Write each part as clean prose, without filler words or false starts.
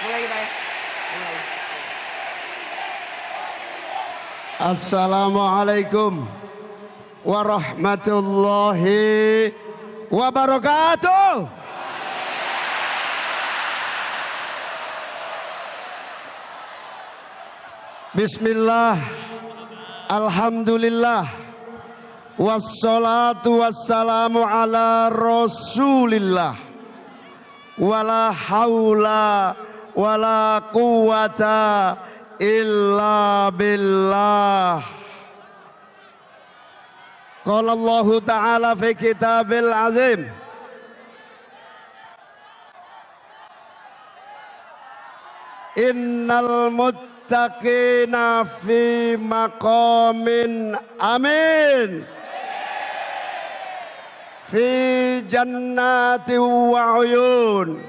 Mulai kita ya. Mulai. Assalamualaikum warahmatullahi wabarakatuh. Bismillah, alhamdulillah, wassalatu wassalamu ala rasulillah, wala haula wala quwata illa billah. Qala Allah Ta'ala fi kitabil azim, innal muttaqina fi maqamin amin, fi jannati wa uyun.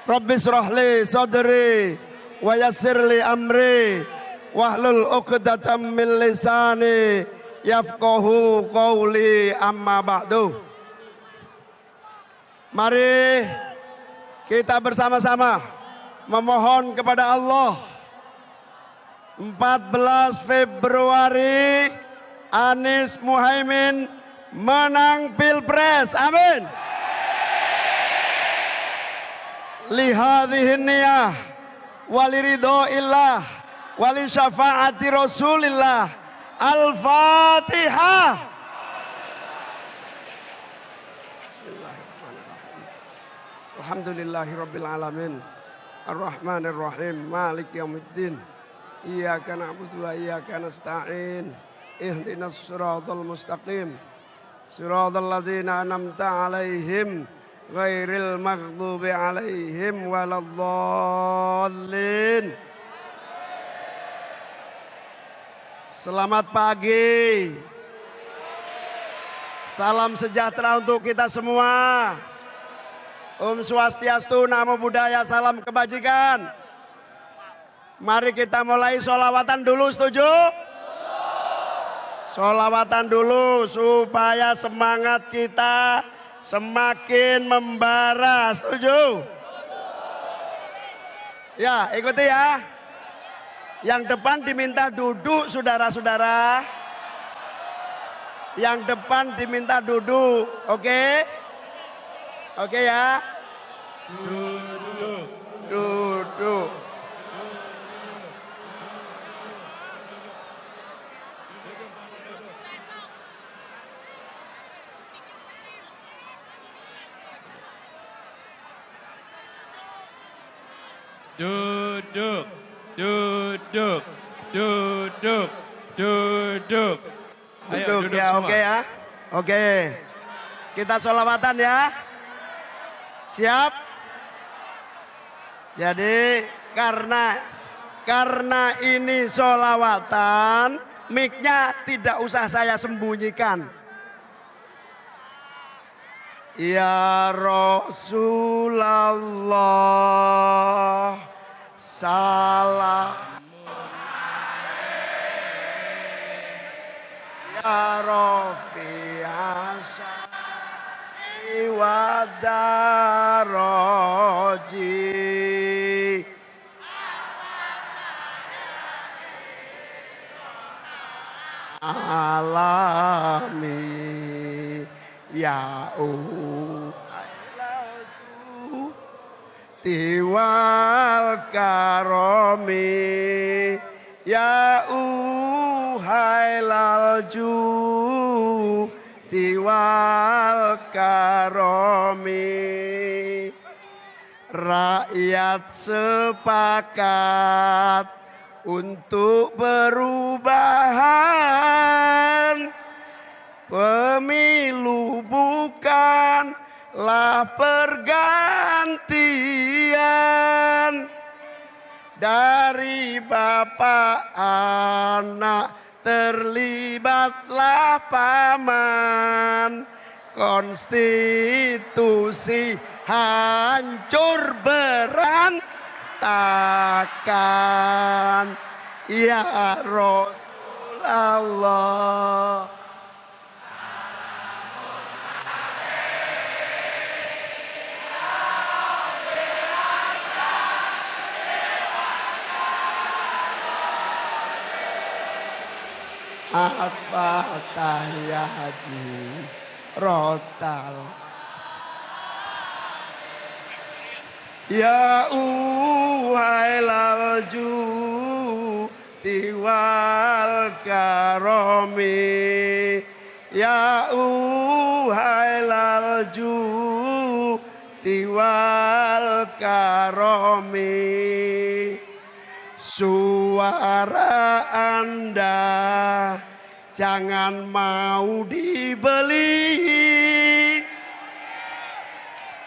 Rabbi shrah li sadri wa yassir li amri wahlul 'uqdatam min lisani yafqahu qawli, amma ba'du. Mari kita bersama-sama memohon kepada Allah. 14 Februari Anies Muhaimin menang Pilpres, amin. Lihadhihin niyah waliridhoillah wali syafaati rasulillah. Al-Fatihah. Bismillahirrahmanirrahim. Alhamdulillahi rabbil alamin, ar-rahmanir rahim, maliki yaumiddin, iyyaka na'budu wa iyyaka nasta'in, ihdinas siratal mustaqim, siratal ladzina an'amta 'alaihim ghairil maghdubi 'alaihim waladdallin. Selamat pagi. Salam sejahtera untuk kita semua. Om Swastiastu, Namo Buddhaya, salam kebajikan. Mari kita mulai sholawatan dulu, setuju? Sholawatan dulu supaya semangat kita semakin membara, setuju? Ya, ikuti ya. Yang depan diminta duduk, saudara-saudara. Yang depan diminta duduk, oke? Oke ya. Duduk. Duduk. Duduk, duduk, duduk, duduk. Ayo, Duduk duduk ya, semua. oke ya. Oke. Kita sholawatan ya. Siap? Jadi karena Karena ini sholawatan, mic-nya tidak usah saya sembunyikan. Ya Rasulullah, salam. Ya Rafi Asyari wa Daraji. Alami ya tiwal karomi ya hailal ju tiwal karomi. Rakyat sepakat untuk perubahan. Pemilu bukanlah pergantian. Dari bapak anak terlibatlah paman. Konstitusi hancur berantakan. Ya Rasulullah, At-Fatah ya Haji Rotal. Ya hailal ju tiwal karomi. Ya hailal ju tiwal karomi. Suara Anda jangan mau dibeli.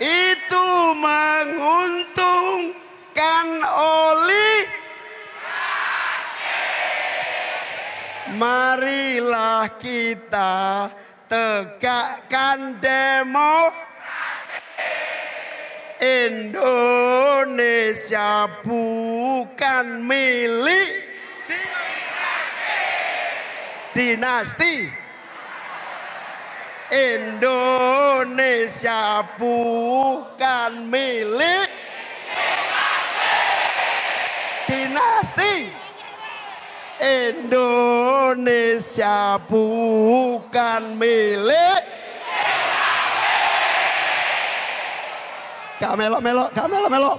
Itu menguntungkan oli. Marilah kita tegakkan demokrasi. Indonesia bukan milik dinasti. Indonesia bukan milik dinasti. Indonesia bukan milik. Gak melok-melok, gak melok-melok.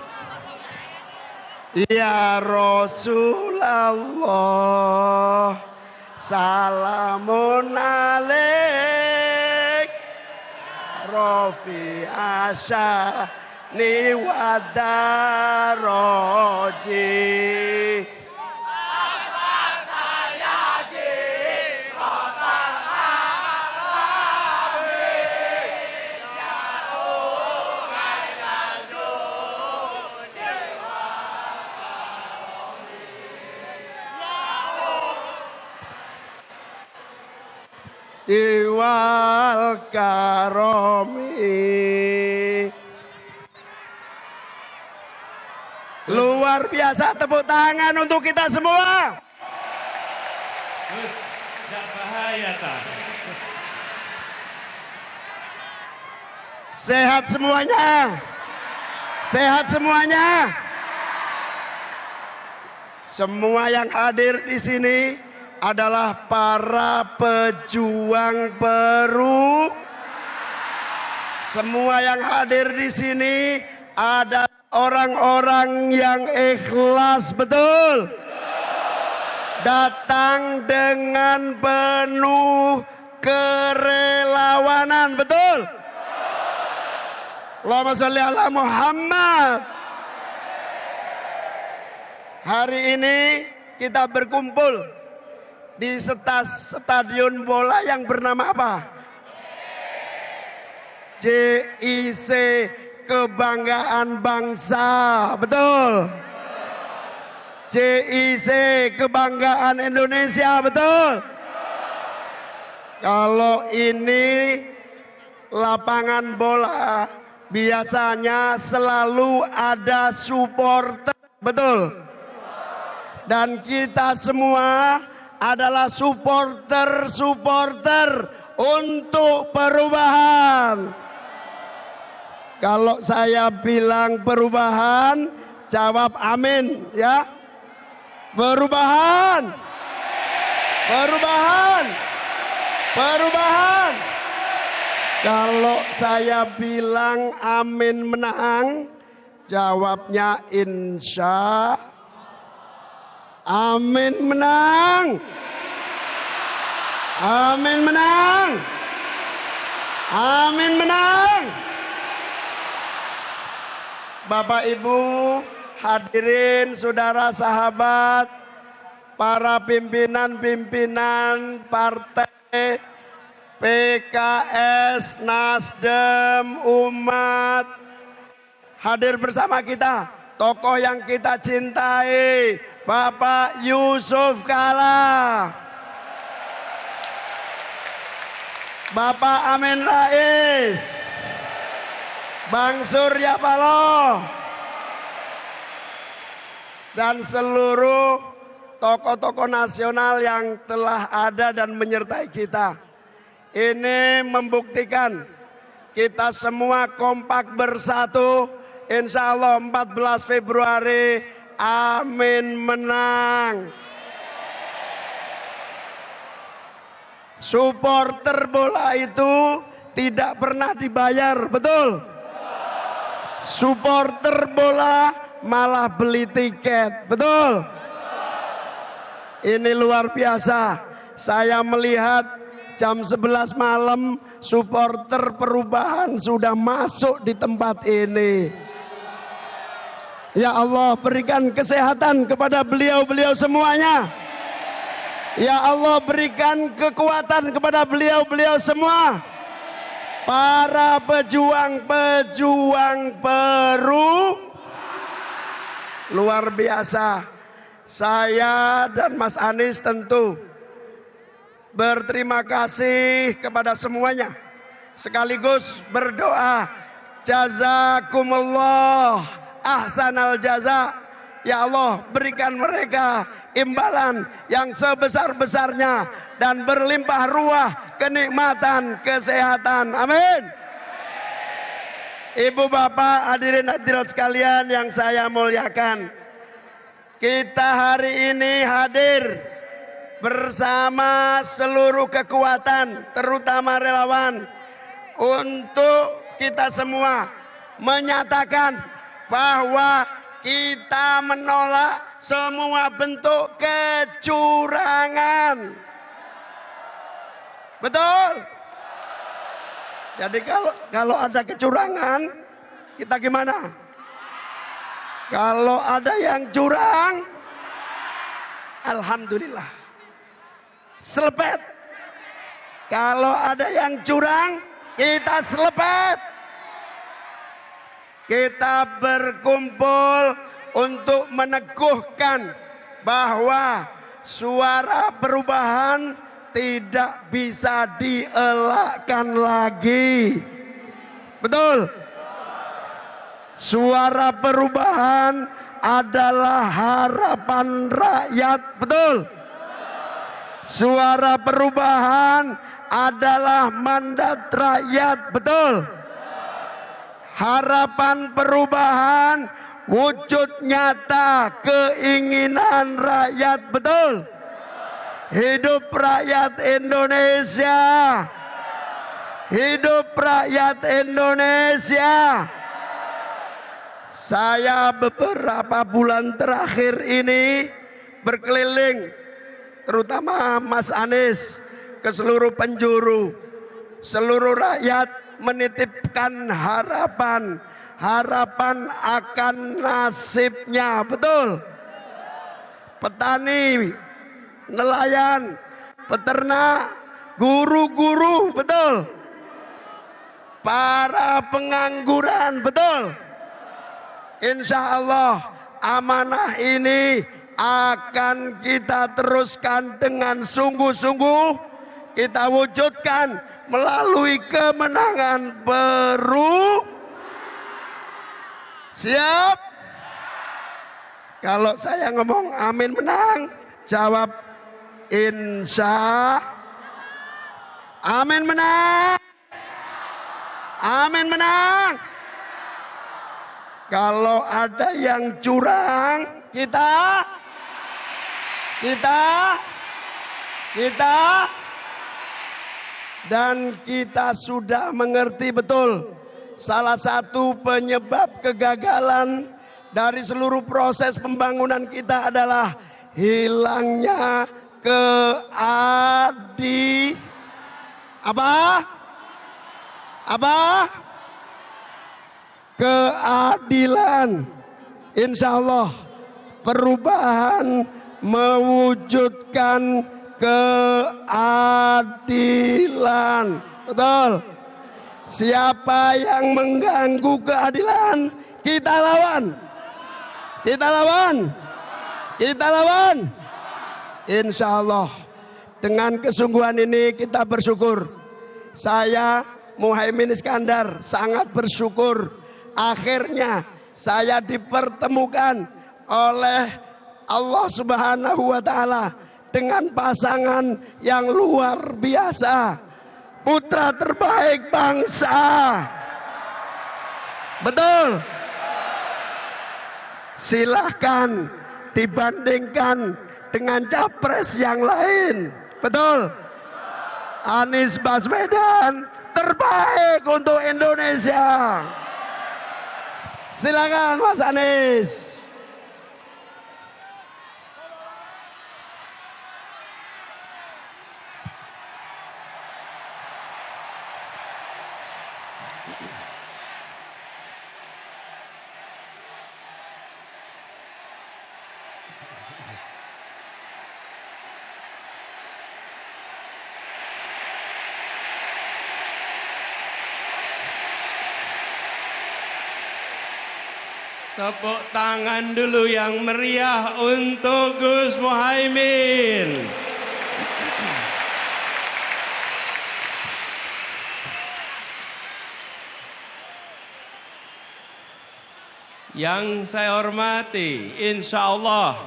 Ya Rasulullah, salamun alaik. Rafi asyani wa daraji. Tiwal karomi. Luar biasa, tepuk tangan untuk kita semua. Terus, tidak bahaya tak? Sehat semuanya. Sehat semuanya. Semua yang hadir di sini adalah para pejuang Semua yang hadir di sini ada orang-orang yang ikhlas, betul. Datang dengan penuh kerelawanan, betul. Allahumma sholli ala Muhammad. Hari ini kita berkumpul di stadion bola yang bernama apa? JIC, Kebanggaan Bangsa, betul. JIC kebanggaan Indonesia, betul? Kalau ini lapangan bola biasanya selalu ada supporter, betul? Dan kita semua adalah supporter untuk perubahan. Kalau saya bilang perubahan, jawab amin ya. Perubahan. Perubahan. Perubahan. Kalau saya bilang amin menang, jawabnya insya. Amin menang. Amin menang. Amin menang. Bapak Ibu hadirin, saudara sahabat, para pimpinan-pimpinan partai PKS, Nasdem, umat, hadir bersama kita, tokoh yang kita cintai, Bapak Yusuf Kalla, Bapak Amin Rais, Bang Surya Paloh, dan seluruh tokoh-tokoh nasional yang telah ada dan menyertai kita. Ini membuktikan kita semua kompak bersatu. Insya Allah 14 Februari, amin menang. Supporter bola itu tidak pernah dibayar, betul? Supporter bola malah beli tiket, betul? Ini luar biasa. Saya melihat jam 11 malam supporter perubahan sudah masuk di tempat ini. Ya Allah, berikan kesehatan kepada beliau-beliau semuanya. Ya Allah, berikan kekuatan kepada beliau-beliau semua. Para pejuang-pejuang luar biasa. Saya dan Mas Anies tentu berterima kasih kepada semuanya. Sekaligus berdoa, jazakumullah ahsanal jaza. Ya Allah, berikan mereka imbalan yang sebesar-besarnya dan berlimpah ruah kenikmatan kesehatan. Amin. Ibu bapak hadirin hadirat sekalian yang saya muliakan, kita hari ini hadir bersama seluruh kekuatan, terutama relawan, untuk kita semua menyatakan bahwa kita menolak semua bentuk kecurangan. Betul? Jadi kalau ada kecurangan, kita gimana? Kalau ada yang curang, alhamdulillah, selepet. Kalau ada yang curang, kita selepet. Kita berkumpul untuk meneguhkan bahwa suara perubahan tidak bisa dielakkan lagi. Betul? Suara perubahan adalah harapan rakyat. Betul? Suara perubahan adalah mandat rakyat. Betul? Harapan perubahan wujud nyata keinginan rakyat. Betul? Hidup rakyat Indonesia. Hidup rakyat Indonesia. Saya beberapa bulan terakhir ini berkeliling, terutama Mas Anies, ke seluruh penjuru. Seluruh rakyat menitipkan harapan akan nasibnya. Betul? Petani, nelayan, peternak, guru-guru, betul? Para pengangguran, betul? Insya Allah amanah ini akan kita teruskan dengan sungguh-sungguh, kita wujudkan melalui kemenangan Siap? Kalau saya ngomong amin menang, jawab insya. Amin menang. Amin menang. Kalau ada yang curang, kita dan kita sudah mengerti betul salah satu penyebab kegagalan dari seluruh proses pembangunan kita adalah hilangnya keadilan. Insya Allah perubahan mewujudkan keadilan. Betul. Siapa yang mengganggu keadilan, kita lawan. Kita lawan. Kita lawan. Insya Allah dengan kesungguhan ini kita bersyukur. Saya Muhaimin Iskandar sangat bersyukur. Akhirnya saya dipertemukan oleh Allah Subhanahu wa Ta'ala dengan pasangan yang luar biasa, putra terbaik bangsa. Betul. Silahkan dibandingkan dengan capres yang lain. Betul. Anies Baswedan terbaik untuk Indonesia. Silakan Mas Anies. Tepuk tangan dulu yang meriah untuk Gus Muhaimin. Yang saya hormati, insya Allah.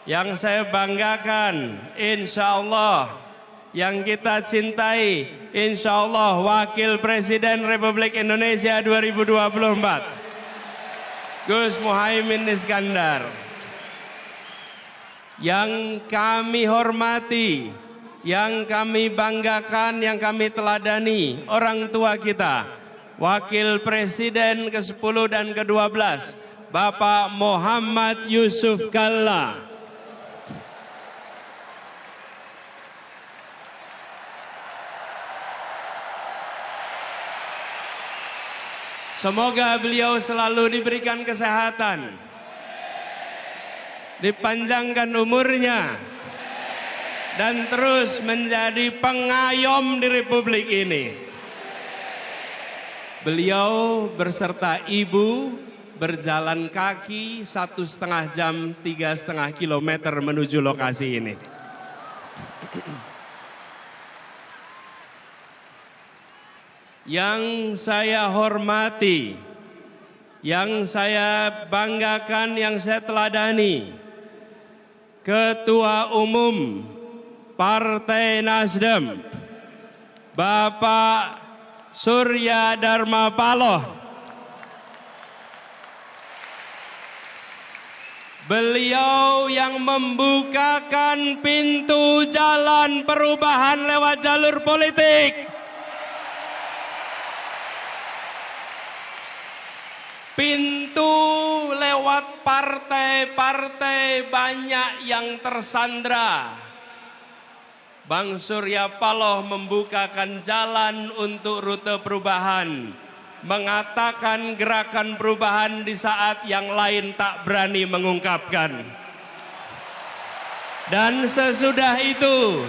Yang saya banggakan, insya Allah. Yang kita cintai, insya Allah Wakil Presiden Republik Indonesia 2024. Gus Muhaimin Iskandar. Yang kami hormati, yang kami banggakan, yang kami teladani, orang tua kita, Wakil Presiden ke-10 dan ke-12, Bapak Muhammad Yusuf Kalla. Semoga beliau selalu diberikan kesehatan, dipanjangkan umurnya, dan terus menjadi pengayom di Republik ini. Beliau berserta ibu berjalan kaki 1,5 jam, 3,5 kilometer menuju lokasi ini. Yang saya hormati, yang saya banggakan, yang saya teladani, Ketua Umum Partai Nasdem, Bapak Surya Dharma Paloh. Beliau yang membukakan pintu jalan perubahan lewat jalur politik. Pintu lewat partai-partai banyak yang tersandra. Bang Surya Paloh membukakan jalan untuk rute perubahan, mengatakan gerakan perubahan di saat yang lain tak berani mengungkapkan. Dan sesudah itu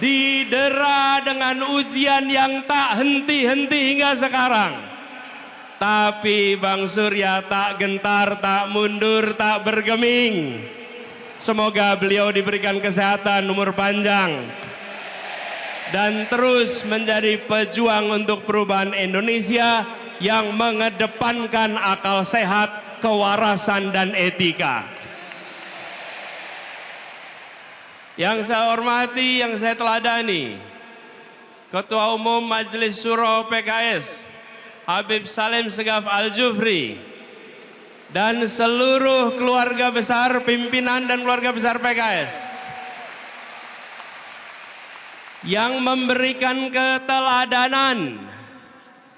didera dengan ujian yang tak henti-henti hingga sekarang. Tapi Bang Surya tak gentar, tak mundur, tak bergeming. Semoga beliau diberikan kesehatan, umur panjang, dan terus menjadi pejuang untuk perubahan Indonesia yang mengedepankan akal sehat, kewarasan, dan etika. Yang saya hormati, yang saya teladani, Ketua Umum Majelis Syuro PKS, Habib Salim Segaf Al-Jufri, dan seluruh keluarga besar, pimpinan dan keluarga besar PKS yang memberikan keteladanan,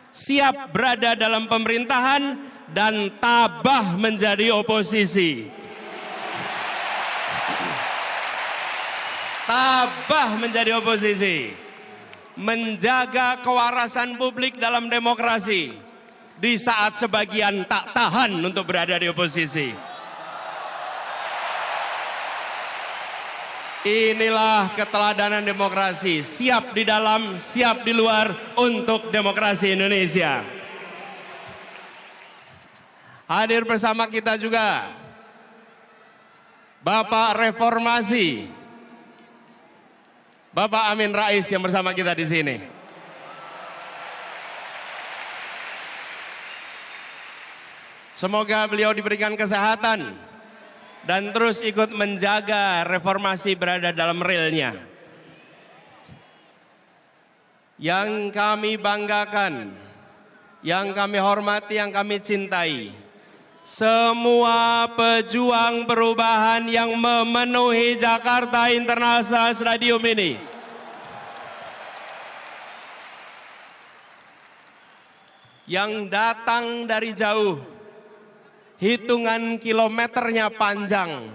siap berada dalam pemerintahan dan tabah menjadi oposisi. Tabah menjadi oposisi, menjaga kewarasan publik dalam demokrasi di saat sebagian tak tahan untuk berada di oposisi. Inilah keteladanan demokrasi, siap di dalam, siap di luar untuk demokrasi Indonesia. Hadir bersama kita juga Bapak Reformasi, Bapak Amin Rais yang bersama kita di sini. Semoga beliau diberikan kesehatan dan terus ikut menjaga reformasi berada dalam relnya. Yang kami banggakan, yang kami hormati, yang kami cintai, semua pejuang perubahan yang memenuhi Jakarta International Stadium ini. Yang datang dari jauh, hitungan kilometernya panjang,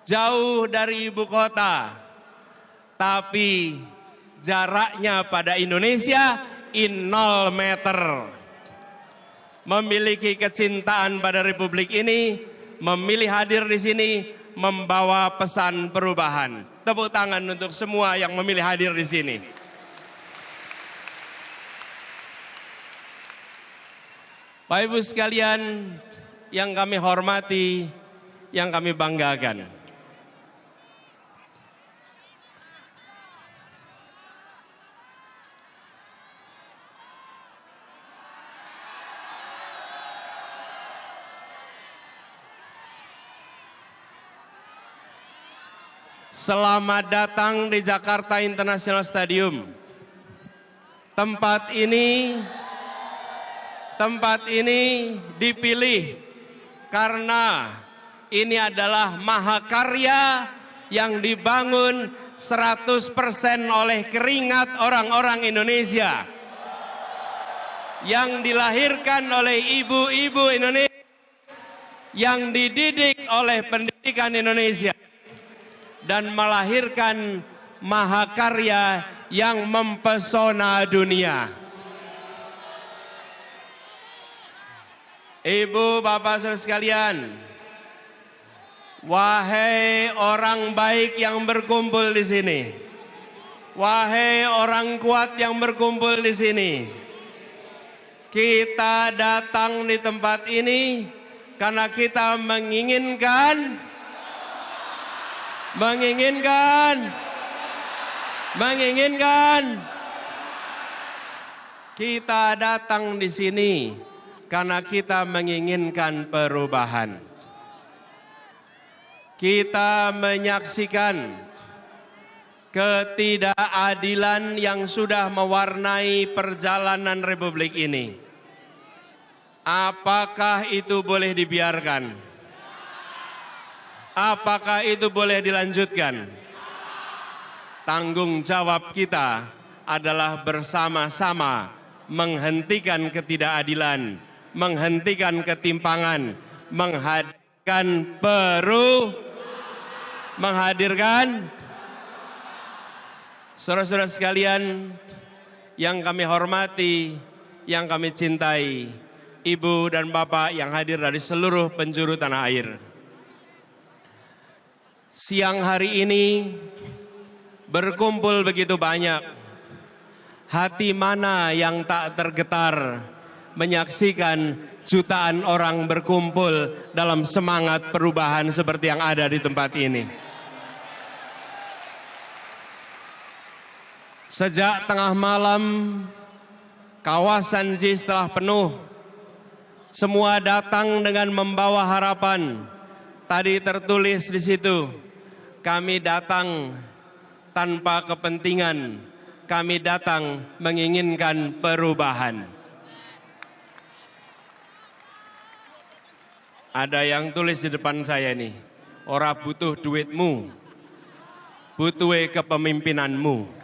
jauh dari ibu kota, tapi jaraknya pada Indonesia 0 meter. Memiliki kecintaan pada Republik ini, memilih hadir di sini, membawa pesan perubahan. Tepuk tangan untuk semua yang memilih hadir di sini. Bapak Ibu sekalian yang kami hormati, yang kami banggakan. Selamat datang di Jakarta International Stadium. Tempat ini dipilih karena ini adalah mahakarya yang dibangun 100% oleh keringat orang-orang Indonesia, yang dilahirkan oleh ibu-ibu Indonesia, yang dididik oleh pendidikan Indonesia, dan melahirkan mahakarya yang mempesona dunia. Ibu, bapak, saudara sekalian, wahai orang baik yang berkumpul di sini, wahai orang kuat yang berkumpul di sini, kita datang di tempat ini karena kita menginginkan, kita datang di sini karena kita menginginkan perubahan. Kita menyaksikan ketidakadilan yang sudah mewarnai perjalanan Republik ini. Apakah itu boleh dibiarkan? Apakah itu boleh dilanjutkan? Tanggung jawab kita adalah bersama-sama menghentikan ketidakadilan, menghentikan ketimpangan, menghadirkan saudara-saudara sekalian yang kami hormati, yang kami cintai, ibu dan bapak yang hadir dari seluruh penjuru tanah air. Siang hari ini berkumpul begitu banyak. Hati mana yang tak tergetar menyaksikan jutaan orang berkumpul dalam semangat perubahan seperti yang ada di tempat ini. Sejak tengah malam, kawasan JIS telah penuh. Semua datang dengan membawa harapan. Tadi tertulis di situ, kami datang tanpa kepentingan, kami datang menginginkan perubahan. Ada yang tulis di depan saya nih, ora butuh duitmu, butuh kepemimpinanmu.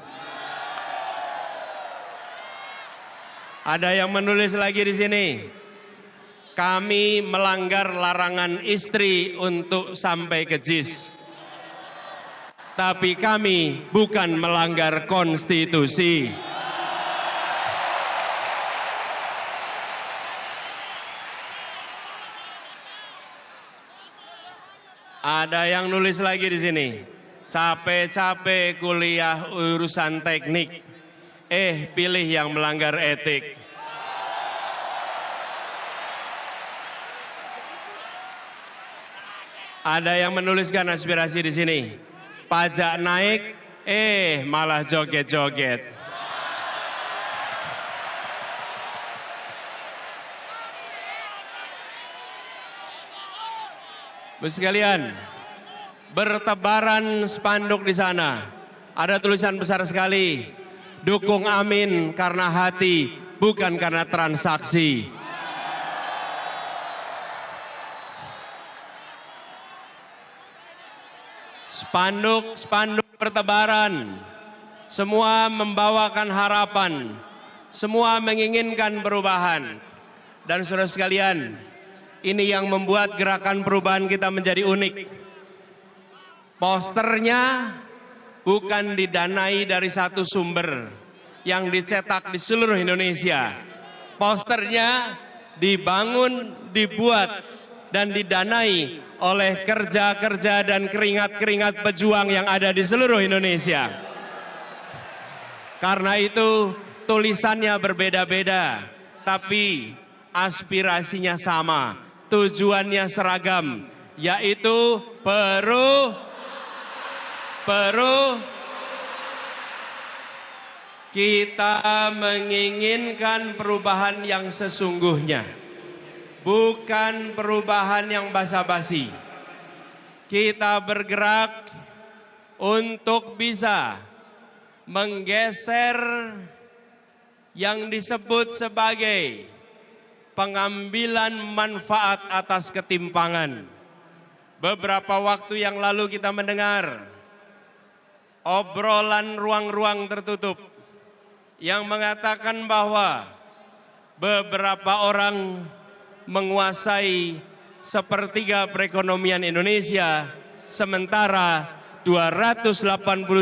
Ada yang menulis lagi di sini, kami melanggar larangan istri untuk sampai ke JIS. Tapi kami bukan melanggar konstitusi. Ada yang nulis lagi di sini, capek-capek kuliah urusan teknik, pilih yang melanggar etik. Ada yang menuliskan aspirasi di sini, pajak naik, malah joget-joget. Bapak sekalian, bertebaran spanduk di sana. Ada tulisan besar sekali, dukung Amin karena hati, bukan karena transaksi. Spanduk bertebaran, semua membawakan harapan, semua menginginkan perubahan. Dan saudara sekalian, ini yang membuat gerakan perubahan kita menjadi unik. Posternya bukan didanai dari satu sumber yang dicetak di seluruh Indonesia. Posternya dibangun, dibuat, dan didanai oleh kerja-kerja dan keringat-keringat pejuang yang ada di seluruh Indonesia. Karena itu tulisannya berbeda-beda, tapi aspirasinya sama, tujuannya seragam, yaitu kita menginginkan perubahan yang sesungguhnya, bukan perubahan yang basa-basi. Kita bergerak untuk bisa menggeser yang disebut sebagai pengambilan manfaat atas ketimpangan. Beberapa waktu yang lalu kita mendengar obrolan ruang-ruang tertutup yang mengatakan bahwa beberapa orang menguasai sepertiga perekonomian Indonesia, sementara 280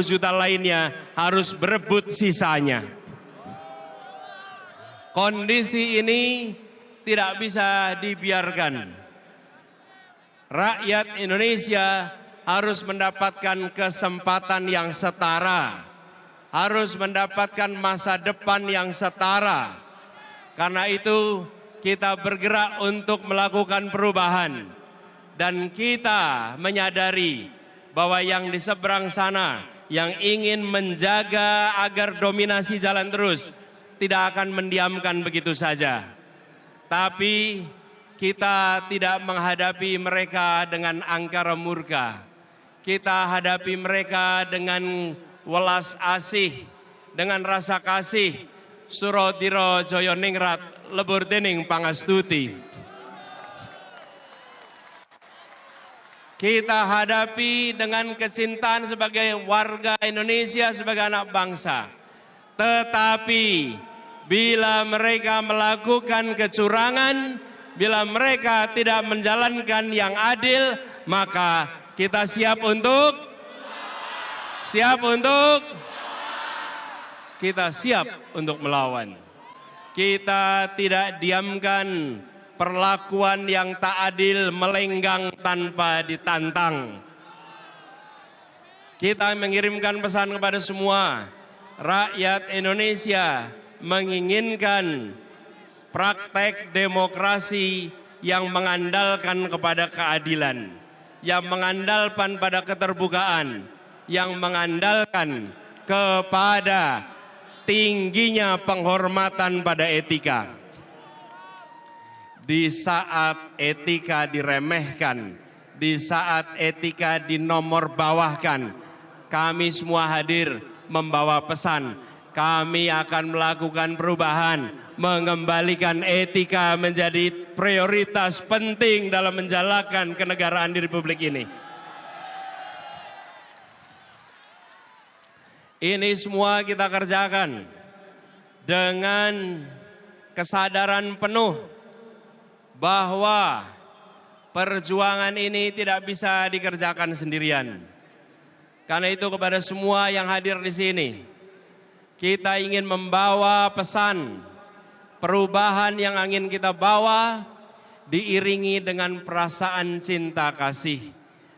juta lainnya harus berebut sisanya. Kondisi ini tidak bisa dibiarkan. Rakyat Indonesia harus mendapatkan kesempatan yang setara, harus mendapatkan masa depan yang setara. Karena itu kita bergerak untuk melakukan perubahan, dan kita menyadari bahwa yang di seberang sana yang ingin menjaga agar dominasi jalan terus tidak akan mendiamkan begitu saja. Tapi kita tidak menghadapi mereka dengan angkara murka. Kita hadapi mereka dengan welas asih, dengan rasa kasih. Surodiro Joyo Ningrat lebur dening pangastuti. Kita hadapi dengan kecintaan sebagai warga Indonesia, sebagai anak bangsa. Tetapi bila mereka melakukan kecurangan, bila mereka tidak menjalankan yang adil, maka kita siap untuk melawan. Kita tidak diamkan perlakuan yang tak adil melenggang tanpa ditantang. Kita mengirimkan pesan kepada semua rakyat Indonesia, menginginkan praktek demokrasi yang mengandalkan kepada keadilan, yang mengandalkan pada keterbukaan, yang mengandalkan kepada tingginya penghormatan pada etika. Di saat etika diremehkan, di saat etika dinomorbawahkan, kami semua hadir membawa pesan. Kami akan melakukan perubahan, mengembalikan etika menjadi prioritas penting dalam menjalankan kenegaraan di Republik ini. Ini semua kita kerjakan dengan kesadaran penuh bahwa perjuangan ini tidak bisa dikerjakan sendirian. Karena itu kepada semua yang hadir di sini, kita ingin membawa pesan perubahan yang ingin kita bawa diiringi dengan perasaan cinta kasih,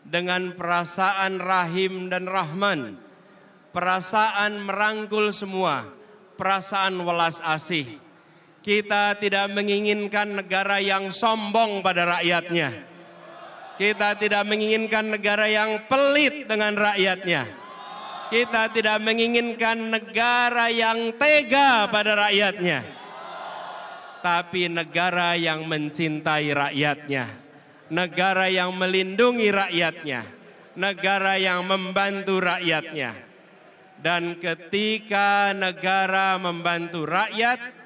dengan perasaan rahim dan rahman, perasaan merangkul semua, perasaan welas asih. Kita tidak menginginkan negara yang sombong pada rakyatnya. Kita tidak menginginkan negara yang pelit dengan rakyatnya. Kita tidak menginginkan negara yang tega pada rakyatnya. Tapi negara yang mencintai rakyatnya. Negara yang melindungi rakyatnya. Negara yang membantu rakyatnya. Dan ketika negara membantu rakyat,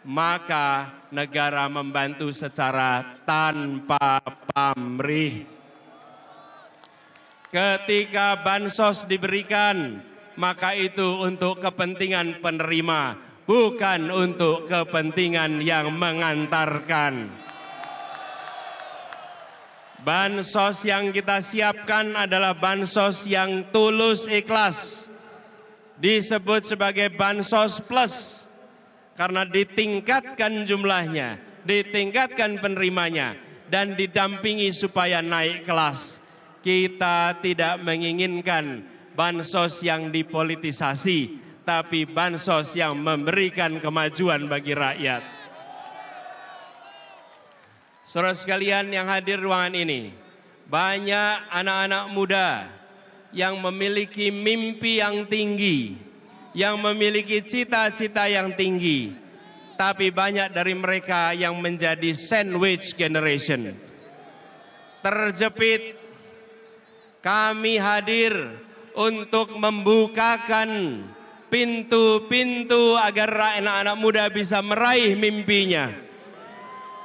maka negara membantu secara tanpa pamrih. Ketika bansos diberikan, maka itu untuk kepentingan penerima, bukan untuk kepentingan yang mengantarkan. Bansos yang kita siapkan adalah bansos yang tulus ikhlas. Disebut sebagai bansos plus. Karena ditingkatkan jumlahnya, ditingkatkan penerimanya, dan didampingi supaya naik kelas. Kita tidak menginginkan bansos yang dipolitisasi, tapi bansos yang memberikan kemajuan bagi rakyat. Saudara sekalian yang hadir ruangan ini, banyak anak-anak muda yang memiliki mimpi yang tinggi, yang memiliki cita-cita yang tinggi, tapi banyak dari mereka yang menjadi sandwich generation. Terjepit. Kami hadir untuk membukakan pintu-pintu agar anak-anak muda bisa meraih mimpinya.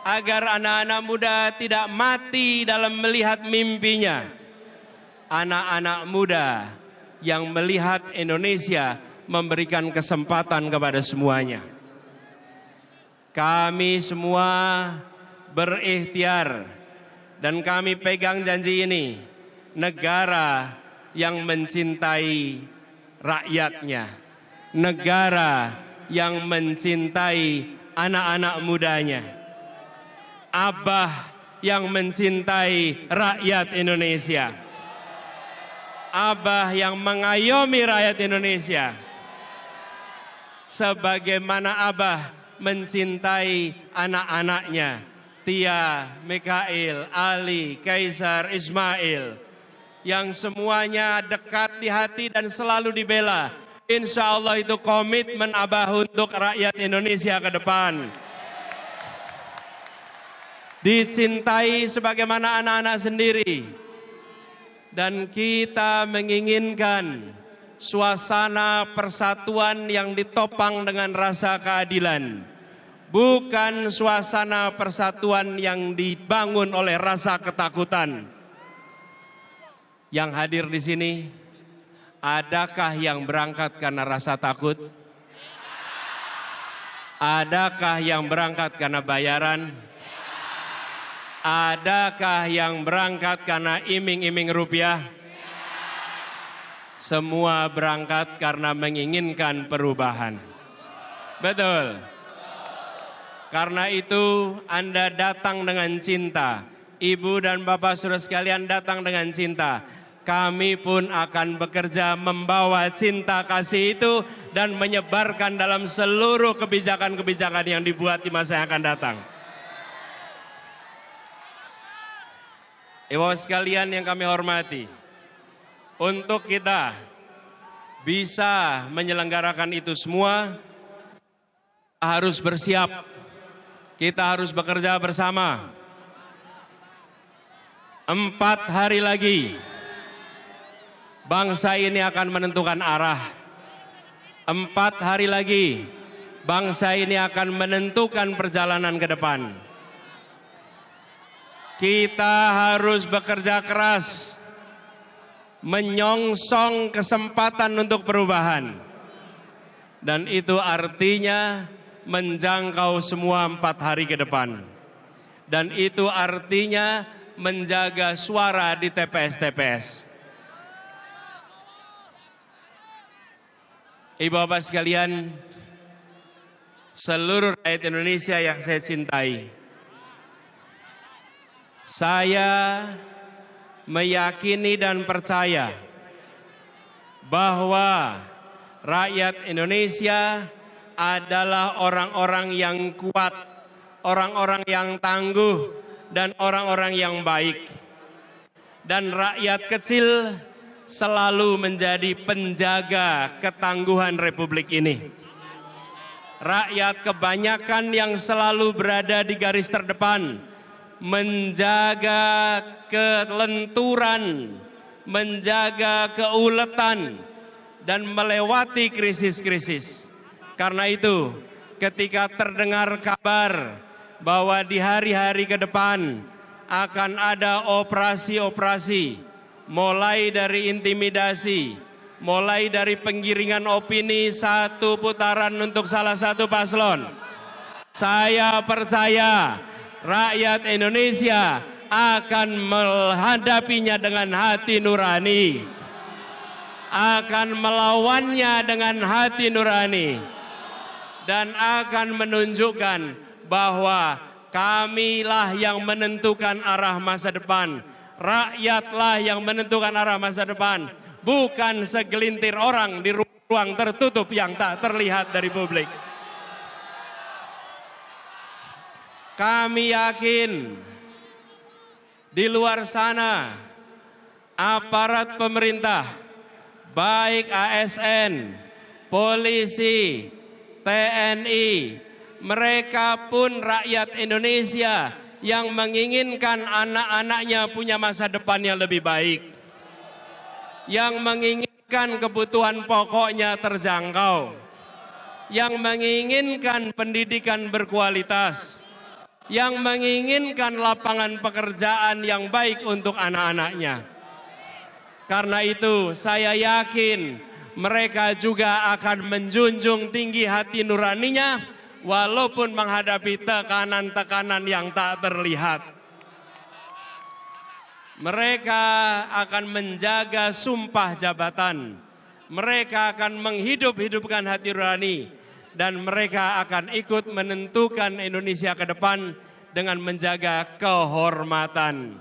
Agar anak-anak muda tidak mati dalam melihat mimpinya. Anak-anak muda yang melihat Indonesia memberikan kesempatan kepada semuanya. Kami semua berikhtiar dan kami pegang janji ini, negara yang mencintai rakyatnya, negara yang mencintai anak-anak mudanya, Abah yang mencintai rakyat Indonesia, Abah yang mengayomi rakyat Indonesia. Sebagaimana Abah mencintai anak-anaknya, Tia, Mikail, Ali, Kaisar, Ismail, yang semuanya dekat di hati dan selalu dibela. Insya Allah itu komitmen Abah untuk rakyat Indonesia ke depan. Dicintai sebagaimana anak-anak sendiri. Dan kita menginginkan suasana persatuan yang ditopang dengan rasa keadilan. Bukan suasana persatuan yang dibangun oleh rasa ketakutan. Yang hadir di sini, adakah yang berangkat karena rasa takut? Adakah yang berangkat karena bayaran? Adakah yang berangkat karena iming-iming rupiah? Semua berangkat karena menginginkan perubahan. Betul. Karena itu Anda datang dengan cinta. Ibu dan Bapak saudara sekalian datang dengan cinta. kami pun akan bekerja membawa cinta kasih itu dan menyebarkan dalam seluruh kebijakan-kebijakan yang dibuat di masa yang akan datang. Ibu sekalian yang kami hormati, untuk kita bisa menyelenggarakan itu semua, kita harus bersiap, kita harus bekerja bersama. 4 hari lagi, bangsa ini akan menentukan arah. 4 hari lagi, bangsa ini akan menentukan perjalanan ke depan. Kita harus bekerja keras, menyongsong kesempatan untuk perubahan. Dan itu artinya menjangkau semua 4 hari ke depan. Dan itu artinya menjaga suara di TPS-TPS. Ibu bapak sekalian, seluruh rakyat Indonesia yang saya cintai, saya meyakini dan percaya bahwa rakyat Indonesia adalah orang-orang yang kuat, orang-orang yang tangguh, dan orang-orang yang baik. Dan rakyat kecil selalu menjadi penjaga ketangguhan Republik ini. Rakyat kebanyakan yang selalu berada di garis terdepan, menjaga kelenturan, menjaga keuletan, dan melewati krisis-krisis. Karena itu, ketika terdengar kabar bahwa di hari-hari ke depan akan ada operasi-operasi, mulai dari intimidasi, mulai dari penggiringan opini satu putaran untuk salah satu paslon, saya percaya rakyat Indonesia akan menghadapinya dengan hati nurani, akan melawannya dengan hati nurani, dan akan menunjukkan bahwa kamilah yang menentukan arah masa depan. Rakyatlah yang menentukan arah masa depan, bukan segelintir orang di ruang tertutup yang tak terlihat dari publik. Kami yakin di luar sana aparat pemerintah, baik ASN, polisi, TNI, mereka pun rakyat Indonesia yang menginginkan anak-anaknya punya masa depan yang lebih baik, yang menginginkan kebutuhan pokoknya terjangkau, yang menginginkan pendidikan berkualitas, yang menginginkan lapangan pekerjaan yang baik untuk anak-anaknya. Karena itu saya yakin mereka juga akan menjunjung tinggi hati nuraninya, walaupun menghadapi tekanan-tekanan yang tak terlihat. Mereka akan menjaga sumpah jabatan. Mereka akan menghidup-hidupkan hati nurani. Dan mereka akan ikut menentukan Indonesia ke depan dengan menjaga kehormatan.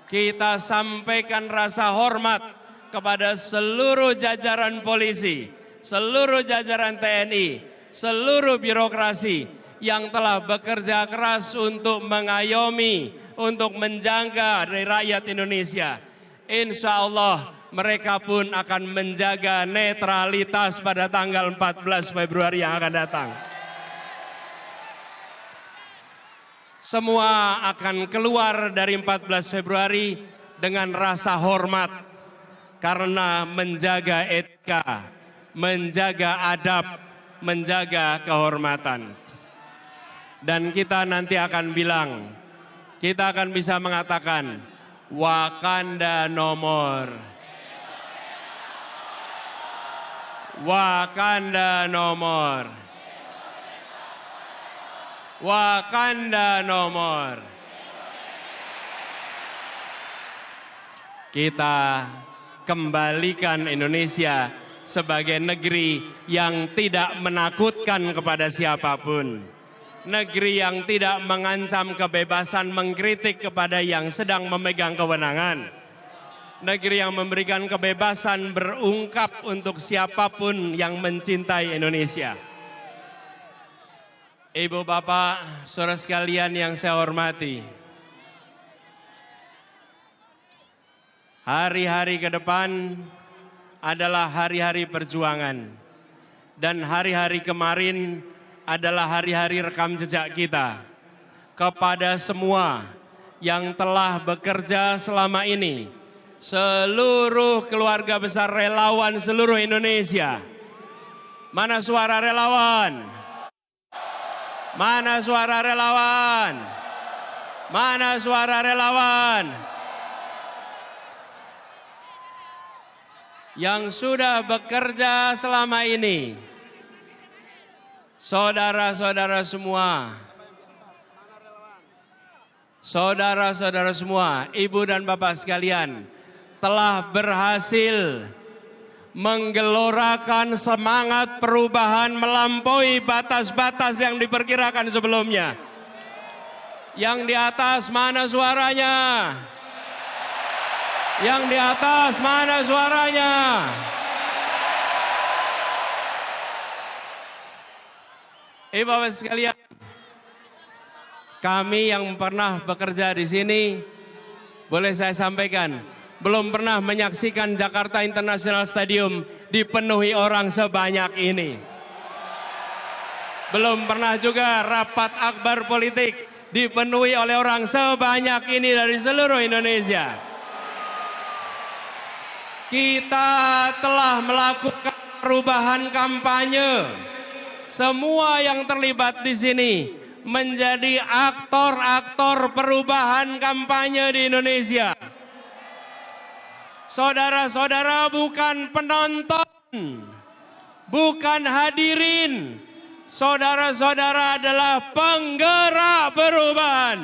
Kita sampaikan rasa hormat kepada seluruh jajaran polisi, seluruh jajaran TNI, seluruh birokrasi yang telah bekerja keras untuk mengayomi, untuk menjaga dari rakyat Indonesia. Insya Allah mereka pun akan menjaga netralitas pada tanggal 14 Februari yang akan datang. Semua akan keluar dari 14 Februari dengan rasa hormat karena menjaga etika, menjaga adab, menjaga kehormatan. Dan kita nanti akan bilang, kita akan bisa mengatakan Wakanda no more. Wakanda no more. Wakanda no more. Kita kembalikan Indonesia sebagai negeri yang tidak menakutkan kepada siapapun. Negeri yang tidak mengancam kebebasan mengkritik kepada yang sedang memegang kewenangan. negeri yang memberikan kebebasan berungkap untuk siapapun yang mencintai Indonesia. Ibu, Bapak, saudara sekalian yang saya hormati, hari-hari ke depan adalah hari-hari perjuangan, dan hari-hari kemarin adalah hari-hari rekam jejak kita. Kepada semua yang telah bekerja selama ini, seluruh keluarga besar relawan seluruh Indonesia, mana suara relawan? Mana suara relawan? Mana suara relawan? Yang sudah bekerja selama ini, saudara-saudara semua, saudara-saudara semua, ibu dan bapak sekalian, telah berhasil menggelorakan semangat perubahan melampaui batas-batas yang diperkirakan sebelumnya. Yang di atas mana suaranya? Yang di atas mana suaranya? Ibu bapak sekalian, kami yang pernah bekerja di sini, boleh saya sampaikan, belum pernah menyaksikan Jakarta International Stadium dipenuhi orang sebanyak ini. Belum pernah juga rapat akbar politik dipenuhi oleh orang sebanyak ini dari seluruh Indonesia. Kita telah melakukan perubahan kampanye. Semua yang terlibat di sini menjadi aktor-aktor perubahan kampanye di Indonesia. Saudara-saudara bukan penonton, bukan hadirin. Saudara-saudara adalah penggerak perubahan.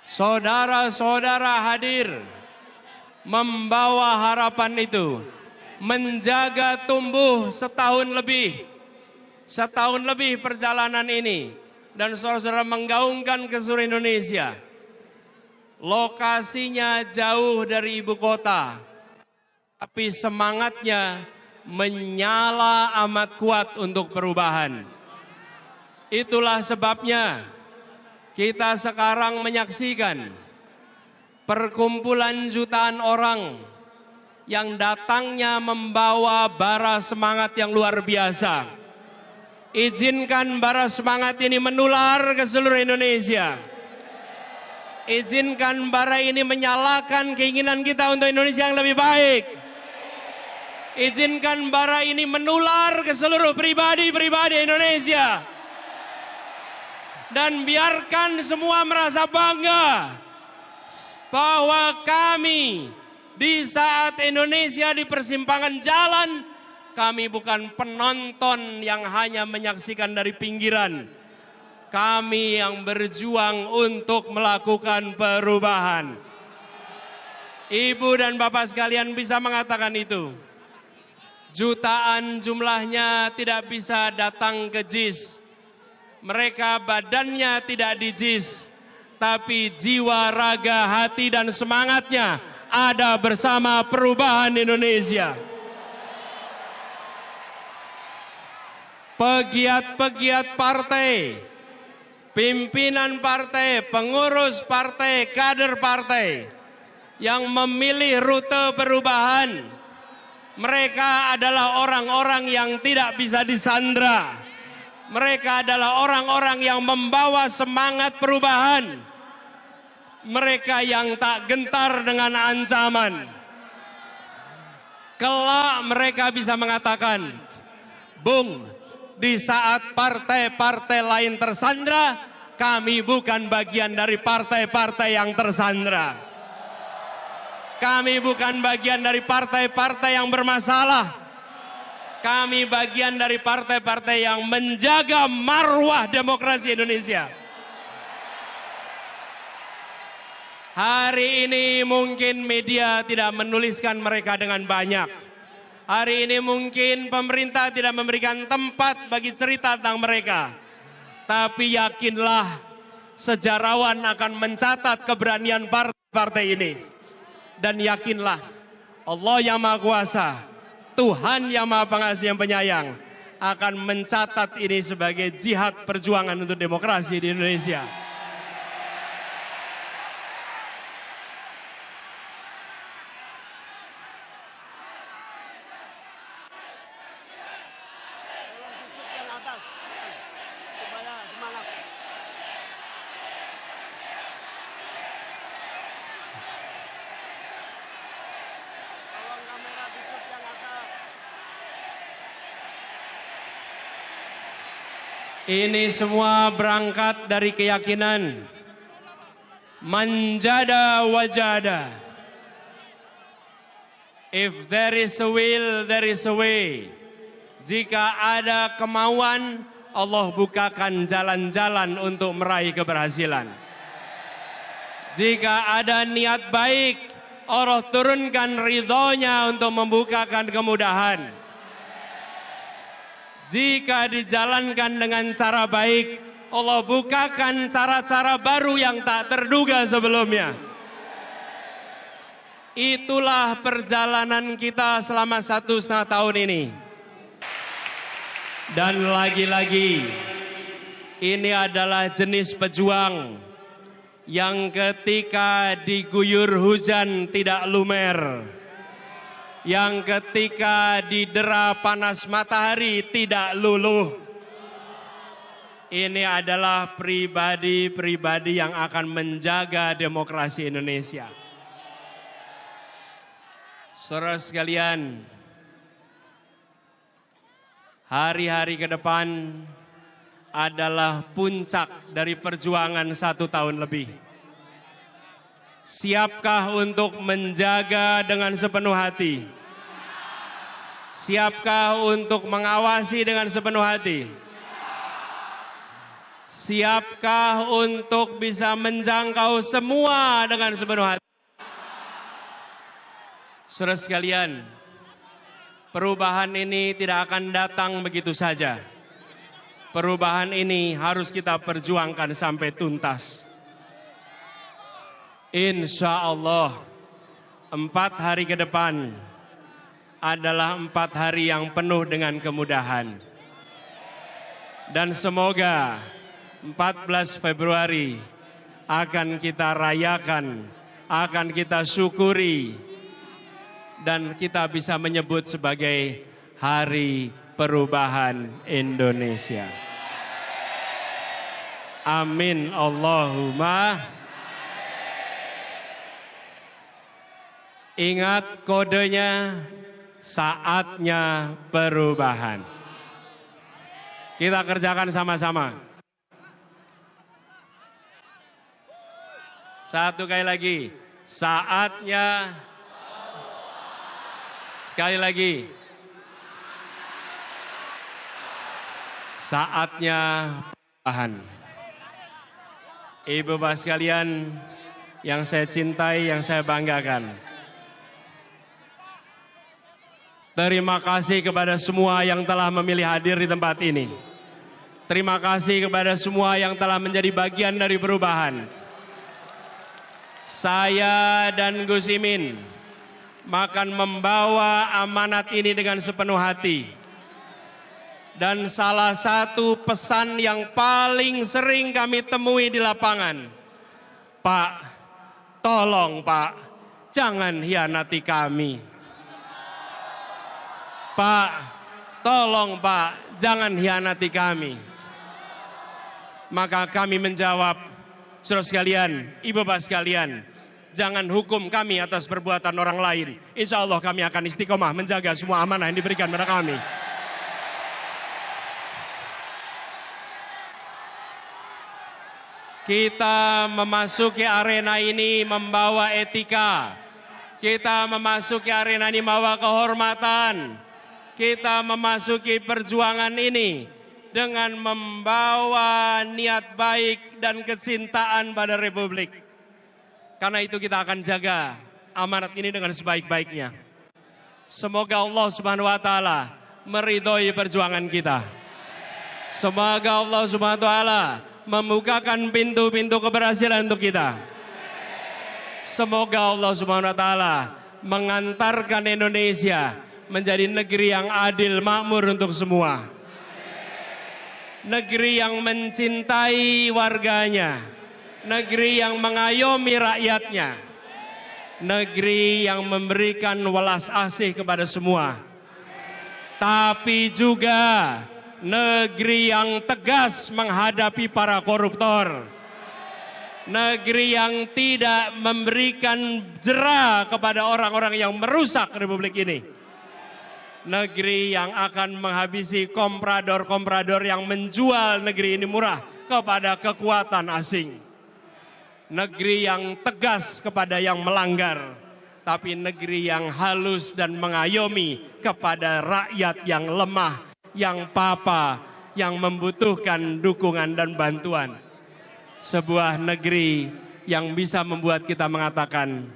Saudara-saudara hadir membawa harapan itu, menjaga tumbuh setahun lebih perjalanan ini. Dan saudara-saudara menggaungkan ke seluruh Indonesia. Lokasinya jauh dari ibu kota, tapi semangatnya menyala amat kuat untuk perubahan. Itulah sebabnya kita sekarang menyaksikan perkumpulan jutaan orang yang datangnya membawa bara semangat yang luar biasa. Izinkan bara semangat ini menular ke seluruh Indonesia. Izinkan bara ini menyalakan keinginan kita untuk Indonesia yang lebih baik. Izinkan bara ini menular ke seluruh pribadi-pribadi Indonesia. Dan biarkan semua merasa bangga bahwa kami di saat Indonesia di persimpangan jalan, kami bukan penonton yang hanya menyaksikan dari pinggiran. Kami yang berjuang untuk melakukan perubahan. Ibu dan bapak sekalian bisa mengatakan itu. Jutaan jumlahnya tidak bisa datang ke JIS. Mereka badannya tidak di JIS. Tapi jiwa, raga, hati dan semangatnya ada bersama perubahan Indonesia. Pegiat-pegiat partai, pimpinan partai, pengurus partai, kader partai yang memilih rute perubahan, mereka adalah orang-orang yang tidak bisa disandra. Mereka adalah orang-orang yang membawa semangat perubahan. Mereka yang tak gentar dengan ancaman. Kelak mereka bisa mengatakan, Bung, di saat partai-partai lain tersandra, kami bukan bagian dari partai-partai yang tersandra. Kami bukan bagian dari partai-partai yang bermasalah. Kami bagian dari partai-partai yang menjaga marwah demokrasi Indonesia. Hari ini mungkin media tidak menuliskan mereka dengan banyak. Hari ini mungkin pemerintah tidak memberikan tempat bagi cerita tentang mereka. Tapi yakinlah, sejarawan akan mencatat keberanian partai ini. Dan yakinlah, Allah yang Maha Kuasa, Tuhan yang Maha Pengasih yang penyayang, akan mencatat ini sebagai jihad perjuangan untuk demokrasi di Indonesia. Tolong fisik yang atas, supaya semangat. Tolong kamera fisik yang atas. Ini semua berangkat dari keyakinan manjada wajada. If there is a will, there is a way. Jika ada kemauan, Allah bukakan jalan-jalan untuk meraih keberhasilan. Jika ada niat baik, Allah turunkan ridhonya untuk membukakan kemudahan. Jika dijalankan dengan cara baik, Allah bukakan cara-cara baru yang tak terduga sebelumnya. Itulah perjalanan kita selama 1,5 tahun ini. Dan lagi-lagi, ini adalah jenis pejuang yang ketika diguyur hujan tidak lumer, yang ketika didera panas matahari tidak luluh. Ini adalah pribadi-pribadi yang akan menjaga demokrasi Indonesia. Saudara sekalian, hari-hari ke depan adalah puncak dari perjuangan 1 tahun lebih. Siapkah untuk menjaga dengan sepenuh hati? Siapkah untuk mengawasi dengan sepenuh hati? Siapkah untuk bisa menjangkau semua dengan sepenuh hati? Saudara sekalian, perubahan ini tidak akan datang begitu saja. Perubahan ini harus kita perjuangkan sampai tuntas. Insya Allah, 4 hari ke depan adalah 4 hari yang penuh dengan kemudahan. Dan semoga 14 Februari akan kita rayakan, akan kita syukuri, dan kita bisa menyebut sebagai Hari Perubahan Indonesia. Amin Allahumma. Ingat kodenya, saatnya perubahan. Kita kerjakan sama-sama. Satu kali lagi, saatnya. Sekali lagi, saatnya perubahan. Ibu bapak sekalian yang saya cintai, yang saya banggakan. Terima kasih kepada semua yang telah memilih hadir di tempat ini. Terima kasih kepada semua yang telah menjadi bagian dari perubahan. Saya dan Gus Imin akan membawa amanat ini dengan sepenuh hati. Dan salah satu pesan yang paling sering kami temui di lapangan, Pak, tolong Pak, jangan hianati kami. Pak, tolong Pak, jangan hianati kami. Maka kami menjawab, saudara sekalian, ibu bapak sekalian, jangan hukum kami atas perbuatan orang lain. Insya Allah kami akan istiqomah menjaga semua amanah yang diberikan pada kami. Kita memasuki arena ini membawa etika. Kita memasuki arena ini membawa kehormatan. Kita memasuki perjuangan ini dengan membawa niat baik dan kecintaan pada Republik. Karena itu kita akan jaga amanat ini dengan sebaik-baiknya. Semoga Allah Subhanahu wa taala meridhoi perjuangan kita. Semoga Allah Subhanahu wa taala membukakan pintu-pintu keberhasilan untuk kita. Semoga Allah Subhanahu wa taala mengantarkan Indonesia menjadi negeri yang adil makmur untuk semua. Negeri yang mencintai warganya, negeri yang mengayomi rakyatnya, negeri yang memberikan welas asih kepada semua. Tapi juga negeri yang tegas menghadapi para koruptor. Negeri yang tidak memberikan jera kepada orang-orang yang merusak Republik ini. Negeri yang akan menghabisi komprador-komprador yang menjual negeri ini murah kepada kekuatan asing. Negeri yang tegas kepada yang melanggar, tapi negeri yang halus dan mengayomi kepada rakyat yang lemah, yang papa, yang membutuhkan dukungan dan bantuan. Sebuah negeri yang bisa membuat kita mengatakan,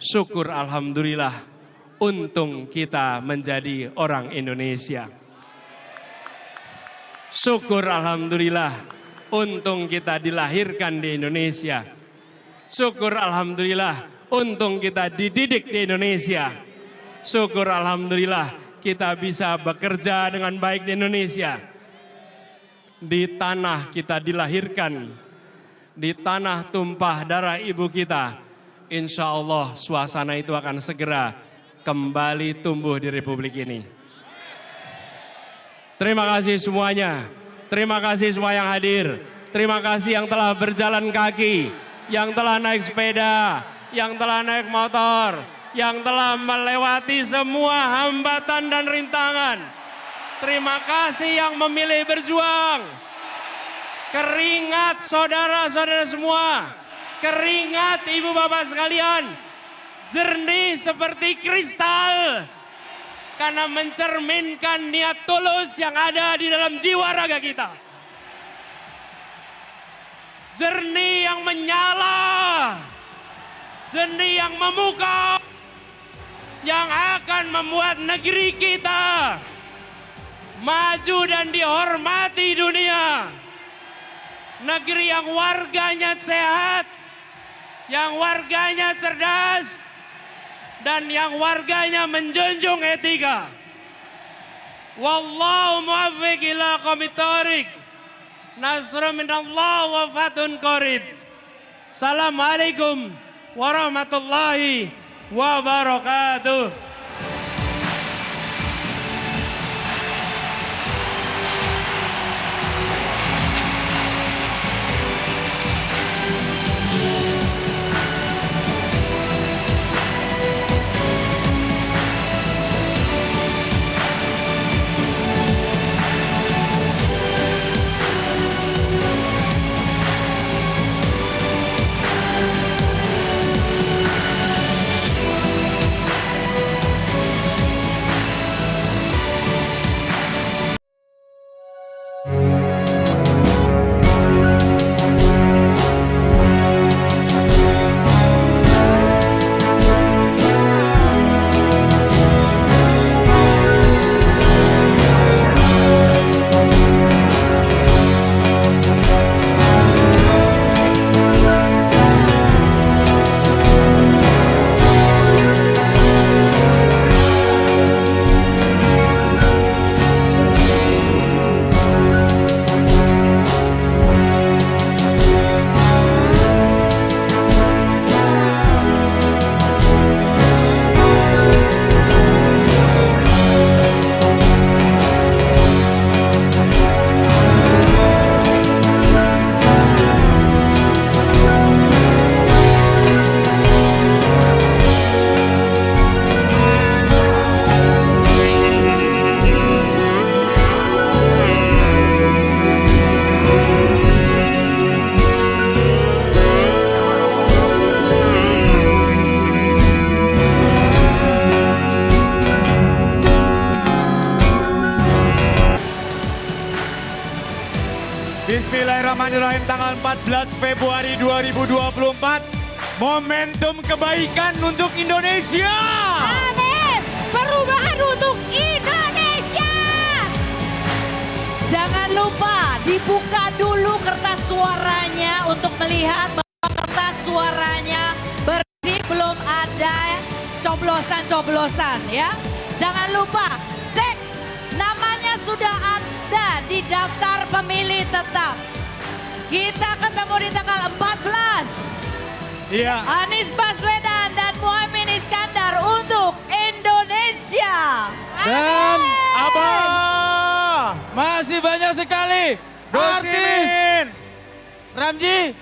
syukur alhamdulillah, untung kita menjadi orang Indonesia. Syukur alhamdulillah, untung kita dilahirkan di Indonesia. Syukur alhamdulillah, untung kita dididik di Indonesia. Syukur alhamdulillah, kita bisa bekerja dengan baik di Indonesia. Di tanah kita dilahirkan, di tanah tumpah darah ibu kita, insya Allah suasana itu akan segera kembali tumbuh di Republik ini. Terima kasih semuanya, terima kasih semua yang hadir, terima kasih yang telah berjalan kaki, yang telah naik sepeda, yang telah naik motor, yang telah melewati semua hambatan dan rintangan. Terima kasih yang memilih berjuang. Keringat saudara-saudara semua, keringat ibu bapak sekalian, jernih seperti kristal, karena mencerminkan niat tulus yang ada di dalam jiwa raga kita. Jernih yang menyala, jernih yang memukau, yang akan membuat negeri kita maju dan dihormati dunia. Negeri yang warganya sehat, yang warganya cerdas, dan yang warganya menjunjung etika. Wallahu muwaffiq ila aqwamit thoriq. Nasrun minallah wa fathun qarib. Assalamualaikum warahmatullahi wabarakatuh. Bismillahirrahmanirrahim, tanggal 14 Februari 2024, momentum kebaikan untuk Indonesia. Amin. Perubahan untuk Indonesia. Jangan lupa dibuka dulu kertas suaranya untuk melihat bahwa kertas suaranya bersih, belum ada coblosan-coblosan ya. Jangan lupa cek namanya sudah ada di daftar pemilih tetap. Kita ketemu di tanggal 14. Iya. Anies Baswedan dan Muhaimin Iskandar untuk Indonesia. Dan Abah. masih banyak sekali artis. Ramji,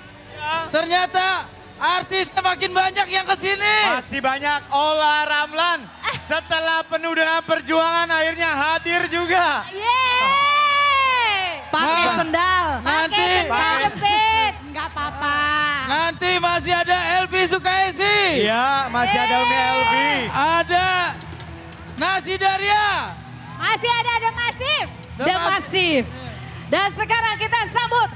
ternyata artis semakin banyak yang kesini. Masih banyak. Ola Ramlan. Setelah penuh dengan perjuangan akhirnya hadir juga. Yeay! Pakai Nah, sendal. nanti- Pakai sendal jepit. Enggak apa-apa. Nanti masih ada Elvi Sukaisi. Iya, masih ada Umi Elvi. Ada Nasi Daria. Masih ada The Massive. The The Massive. Dan sekarang kita sambut